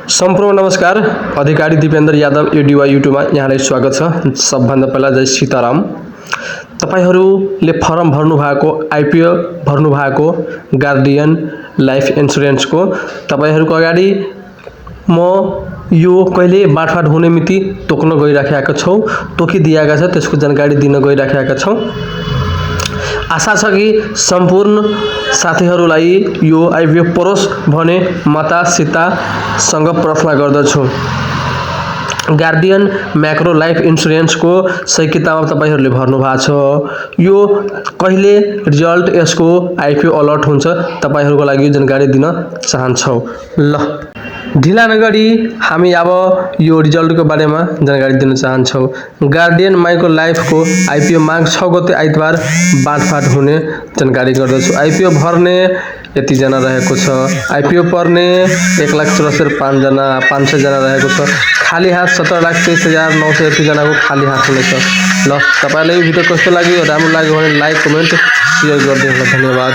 सम्पूर्ण नमस्कार। अधिकारी दिपेन्द्र यादव एडीवाई युट्युबमा यहाँलाई स्वागत छ। सबभन्दा पहिला जय सीताराम। तपाईहरुले फर्म भर्नु भएको, आईपीओ भर्नु भएको, गार्डियन लाइफ इन्स्योरेन्सको तपाईहरुको अगाडि म यो कहिले बाँडफाट हुने मिति तोक्न गइराखेका छौं, तोकिदिएका छ, त्यसको जानकारी दिन गइराखेका छौं। आशा छ कि सम्पूर्ण साथीहरुलाई यो आईपीओ परोस् भने माता सीतासँग प्रार्थना गर्दछु। गार्डियन मैक्रो लाइफ इन्स्योरेन्सको सही किताबमा तपाईहरुले भर्नु भएको छ। यो कहिले रिजल्ट यसको आईपीओ अलर्ट हुन्छ तपाईहरुको लागि यो जानकारी दिन चाहन्छौ। ल ढिला नगरी हामी अब यो रिजल्टको बारेमा जानकारी दिन चाहन्छौ। गार्डियन माइक्रो लाइफको आईपीओ माघ 6 गते आइतबार बाँडफाट हुने जानकारी गर्दछु। आईपीओ भर्ने यति जना रहेको छ। आईपीओ पर्ने 1,74,500 जना रहेको छ। खाली हात 17,23,900 यति जनाको खाली हात हुनेछ। ल तपाईलाई यो भिडियो कस्तो लाग्यो, राम्रो लाग्यो भने लाइक, कमेन्ट, शेयर गर्दै होला। धन्यवाद।